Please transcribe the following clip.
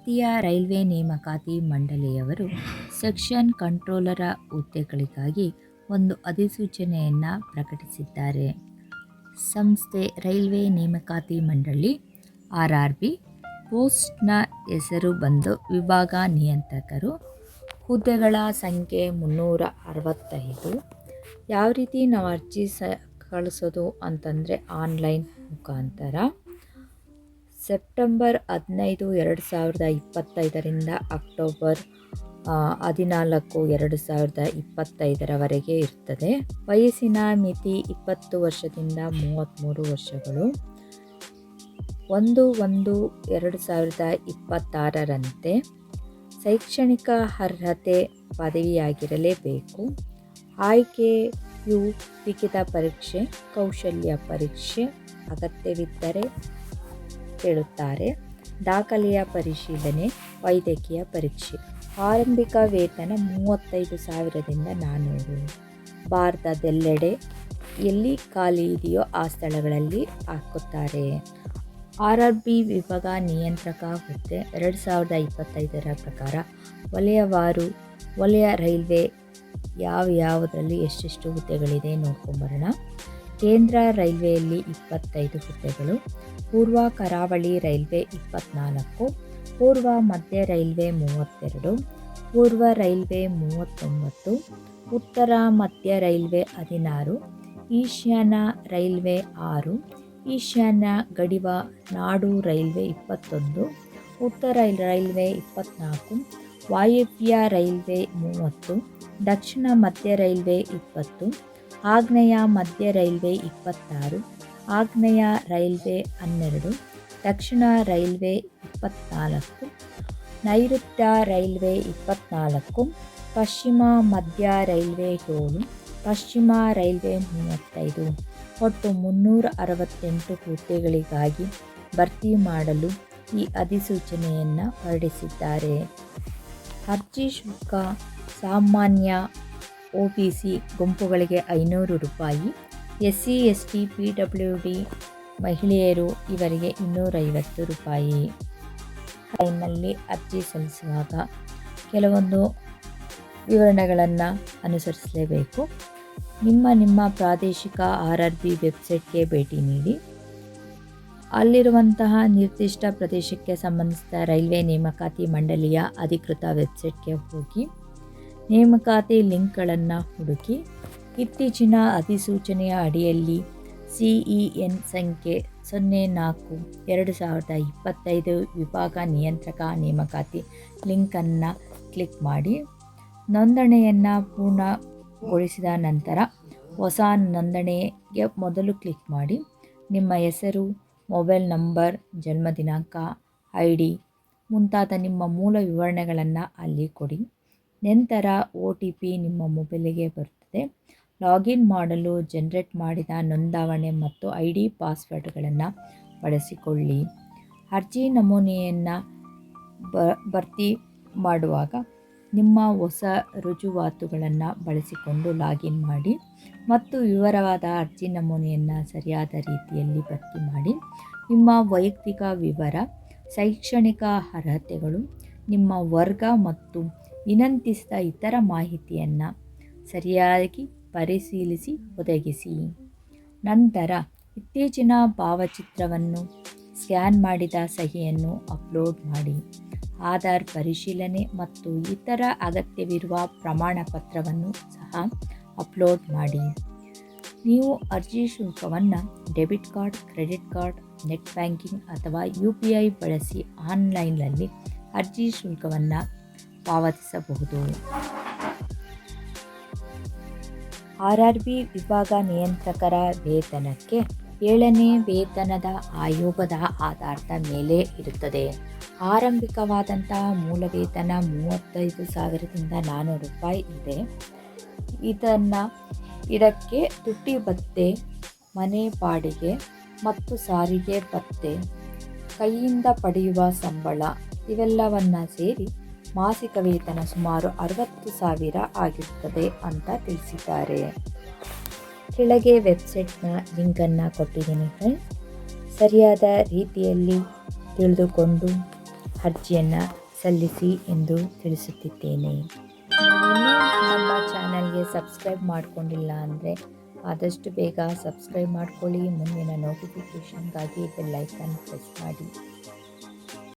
ಭಾರತೀಯ ರೈಲ್ವೆ ನೇಮಕಾತಿ ಮಂಡಳಿಯವರು ಸೆಕ್ಷನ್ ಕಂಟ್ರೋಲರ ಹುದ್ದೆಗಳಿಗಾಗಿ ಒಂದು ಅಧಿಸೂಚನೆಯನ್ನು ಪ್ರಕಟಿಸಿದ್ದಾರೆ. ಸಂಸ್ಥೆ ರೈಲ್ವೆ ನೇಮಕಾತಿ ಮಂಡಳಿ RRB ಪೋಸ್ಟ್ನ ಹೆಸರು ಬಂದು ವಿಭಾಗ ನಿಯಂತ್ರಕರು. ಹುದ್ದೆಗಳ ಸಂಖ್ಯೆ 365. ಯಾವ ರೀತಿ ನಾವು ಅರ್ಜಿ ಕಳಿಸೋದು ಅಂತಂದರೆ ಆನ್ಲೈನ್ ಮುಖಾಂತರ ಸೆಪ್ಟೆಂಬರ್ 15, 2025ರಿಂದ ಅಕ್ಟೋಬರ್ 14, 2025ರವರೆಗೆ ಇರ್ತದೆ. ವಯಸ್ಸಿನ ಮಿತಿ 20 ವರ್ಷದಿಂದ 33 ವರ್ಷಗಳು. 1/1/2026ರಂತೆ ಶೈಕ್ಷಣಿಕ ಅರ್ಹತೆ ಪದವಿಯಾಗಿರಲೇಬೇಕು. ಆಯ್ಕೆಯು ಲಿಖಿತ ಪರೀಕ್ಷೆ, ಕೌಶಲ್ಯ ಪರೀಕ್ಷೆ ಅಗತ್ಯವಿದ್ದರೆ ಕೇಳುತ್ತಾರೆ. ದಾಖಲೆಯ ಪರಿಶೀಲನೆ, ವೈದ್ಯಕೀಯ ಪರೀಕ್ಷೆ. ಆರಂಭಿಕ ವೇತನ 35,000ದಿಂದ 400. ಭಾರತದೆಲ್ಲೆಡೆ ಎಲ್ಲಿ ಖಾಲಿ ಇದೆಯೋ ಆ ಸ್ಥಳಗಳಲ್ಲಿ ಹಾಕುತ್ತಾರೆ. RRB ವಿಭಾಗ ನಿಯಂತ್ರಕ ಹುದ್ದೆ 2025ರ ಪ್ರಕಾರ ವಲಯವಾರು ವಲಯ ರೈಲ್ವೆ ಯಾವುದರಲ್ಲಿ ಎಷ್ಟೆಷ್ಟು ಹುದ್ದೆಗಳಿದೆ ನೋಡ್ಕೊಂಬರೋಣ. ಕೇಂದ್ರ ರೈಲ್ವೆಯಲ್ಲಿ 25 ಹುದ್ದೆಗಳು, ಪೂರ್ವ ಕರಾವಳಿ ರೈಲ್ವೆ 24, ಪೂರ್ವ ಮಧ್ಯ ರೈಲ್ವೆ 32, ಪೂರ್ವ ರೈಲ್ವೆ 39, ಉತ್ತರ ಮಧ್ಯ ರೈಲ್ವೆ 16, ಈಶಾನ್ಯ ರೈಲ್ವೆ 6, ಈಶಾನ್ಯ ಗಡಿವ ನಾಡು ರೈಲ್ವೆ 21, ಉತ್ತರ ರೈಲ್ವೆ 24, ವಾಯುವ್ಯ ರೈಲ್ವೆ 30, ದಕ್ಷಿಣ ಮಧ್ಯ ರೈಲ್ವೆ 20, ಆಗ್ನೇಯ ಮಧ್ಯ ರೈಲ್ವೆ 26, ಆಗ್ನೇಯ ರೈಲ್ವೆ 12, ದಕ್ಷಿಣ ರೈಲ್ವೆ 24, ನೈಋತ್ಯ ರೈಲ್ವೆ 24, ಪಶ್ಚಿಮ ಮಧ್ಯ ರೈಲ್ವೆ 7, ಪಶ್ಚಿಮ ರೈಲ್ವೆ 35. ಒಟ್ಟು 368 ಹುದ್ದೆಗಳಿಗಾಗಿ ಭರ್ತಿ ಮಾಡಲು ಈ ಅಧಿಸೂಚನೆಯನ್ನು ಹೊರಡಿಸಿದ್ದಾರೆ. ಅರ್ಜಿ ಶುಲ್ಕ ಸಾಮಾನ್ಯ OBC ಗುಂಪುಗಳಿಗೆ 500 ರೂಪಾಯಿ, SC ST PWD ಮಹಿಳೆಯರು ಇವರಿಗೆ 250 ರೂಪಾಯಿ. ಲೈನ್ನಲ್ಲಿ ಅರ್ಜಿ ಸಲ್ಲಿಸುವಾಗ ಕೆಲವೊಂದು ವಿವರಣೆಗಳನ್ನು ಅನುಸರಿಸಲೇಬೇಕು. ನಿಮ್ಮ ಪ್ರಾದೇಶಿಕ RRB ವೆಬ್ಸೈಟ್ಗೆ ಭೇಟಿ ನೀಡಿ ಅಲ್ಲಿರುವಂತಹ ನಿರ್ದಿಷ್ಟ ಪ್ರದೇಶಕ್ಕೆ ಸಂಬಂಧಿಸಿದ ರೈಲ್ವೆ ನೇಮಕಾತಿ ಮಂಡಳಿಯ ಅಧಿಕೃತ ವೆಬ್ಸೈಟ್ಗೆ ಹೋಗಿ ನೇಮಕಾತಿ ಲಿಂಕ್ಗಳನ್ನು ಹುಡುಕಿ ಇತ್ತೀಚಿನ ಅಧಿಸೂಚನೆಯ ಅಡಿಯಲ್ಲಿ CEN ಸಂಖ್ಯೆ 04/2025 ವಿಭಾಗ ನಿಯಂತ್ರಕ ನೇಮಕಾತಿ ಲಿಂಕನ್ನು ಕ್ಲಿಕ್ ಮಾಡಿ ನೋಂದಣಿಯನ್ನು ಪೂರ್ಣಗೊಳಿಸಿದ ನಂತರ ಹೊಸ ನೋಂದಣಿಗೆ ಮೊದಲು ಕ್ಲಿಕ್ ಮಾಡಿ ನಿಮ್ಮ ಹೆಸರು, ಮೊಬೈಲ್ ನಂಬರ್, ಜನ್ಮ ದಿನಾಂಕ, ID ಮುಂತಾದ ನಿಮ್ಮ ಮೂಲ ವಿವರಣೆಗಳನ್ನು ಅಲ್ಲಿ ಕೊಡಿ. ನಂತರ OTP ನಿಮ್ಮ ಮೊಬೈಲಿಗೆ ಬರುತ್ತದೆ. ಲಾಗಿನ್ ಮಾಡಲು ಜನರೇಟ್ ಮಾಡಿದ ನೋಂದಾವಣೆ ಮತ್ತು ID ಪಾಸ್ವರ್ಡ್ಗಳನ್ನು ಬಳಸಿಕೊಳ್ಳಿ. ಅರ್ಜಿ ನಮೂನೆಯನ್ನು ಭರ್ತಿ ಮಾಡುವಾಗ ನಿಮ್ಮ ಹೊಸ ರುಜುವಾತುಗಳನ್ನು ಬಳಸಿಕೊಂಡು ಲಾಗಿನ್ ಮಾಡಿ ಮತ್ತು ವಿವರವಾದ ಅರ್ಜಿ ನಮೂನೆಯನ್ನು ಸರಿಯಾದ ರೀತಿಯಲ್ಲಿ ಭರ್ತಿ ಮಾಡಿ. ನಿಮ್ಮ ವೈಯಕ್ತಿಕ ವಿವರ, ಶೈಕ್ಷಣಿಕ ಅರ್ಹತೆಗಳು, ನಿಮ್ಮ ವರ್ಗ ಮತ್ತು ವಿನಂತಿಸಿದ ಇತರ ಮಾಹಿತಿಯನ್ನು ಸರಿಯಾಗಿ ಪರಿಶೀಲಿಸಿ ಒದಗಿಸಿ. ನಂತರ ಇತ್ತೀಚಿನ ಭಾವಚಿತ್ರವನ್ನು ಸ್ಕ್ಯಾನ್ ಮಾಡಿದ ಸಹಿಯನ್ನು ಅಪ್ಲೋಡ್ ಮಾಡಿ. ಆಧಾರ್ ಪರಿಶೀಲನೆ ಮತ್ತು ಇತರ ಅಗತ್ಯವಿರುವ ಪ್ರಮಾಣ ಪತ್ರವನ್ನು ಸಹ ಅಪ್ಲೋಡ್ ಮಾಡಿ. ನೀವು ಅರ್ಜಿ ಶುಲ್ಕವನ್ನು debit card, credit card, net banking ಅಥವಾ UPI ಬಳಸಿ ಆನ್ಲೈನ್ನಲ್ಲಿ ಅರ್ಜಿ ಶುಲ್ಕವನ್ನು ಪಾವತಿಸಬಹುದು. RRB ವಿಭಾಗ ನಿಯಂತ್ರಕರ ವೇತನಕ್ಕೆ 7ನೇ ವೇತನದ ಆಯೋಗದ ಆಧಾರದ ಮೇಲೆ ಇರುತ್ತದೆ. ಆರಂಭಿಕವಾದಂತಹ ಮೂಲ ವೇತನ 35,000ದಿಂದ 400 ರೂಪಾಯಿ ಇದೆ. ಇದಕ್ಕೆ ತುಟ್ಟಿ ಭತ್ಯೆ, ಮನೆ ಬಾಡಿಗೆ ಮತ್ತು ಸಾರಿಗೆ ಭತ್ಯೆ, ಕೈಯಿಂದ ಪಡೆಯುವ ಸಂಬಳ ಇವೆಲ್ಲವನ್ನು ಸೇರಿ ಮಾಸಿಕ ವೇತನ ಸುಮಾರು 60,000 ಆಗಿರುತ್ತದೆ ಅಂತ ತಿಳಿಸಿದ್ದಾರೆ. ಕೆಳಗೆ ವೆಬ್ಸೈಟ್ನ ಲಿಂಕನ್ನು ಕೊಟ್ಟಿದ್ದೀನಿ ಫ್ರೆಂಡ್ಸ್. ಸರಿಯಾದ ರೀತಿಯಲ್ಲಿ ತಿಳಿದುಕೊಂಡು ಅರ್ಜಿಯನ್ನು ಸಲ್ಲಿಸಿ ಎಂದು ತಿಳಿಸುತ್ತಿದ್ದೇನೆ. ನೀವಿನ್ನೂ ನಮ್ಮ ಚಾನಲ್ಗೆ ಸಬ್ಸ್ಕ್ರೈಬ್ ಮಾಡಿಕೊಂಡಿಲ್ಲ ಅಂದರೆ ಆದಷ್ಟು ಬೇಗ ಸಬ್ಸ್ಕ್ರೈಬ್ ಮಾಡ್ಕೊಳ್ಳಿ. ಮುಂದಿನ ನೋಟಿಫಿಕೇಷನ್ಗಾಗಿ ಬೆಲ್ ಐಕಾನ್ ಪ್ರೆಸ್ ಮಾಡಿ.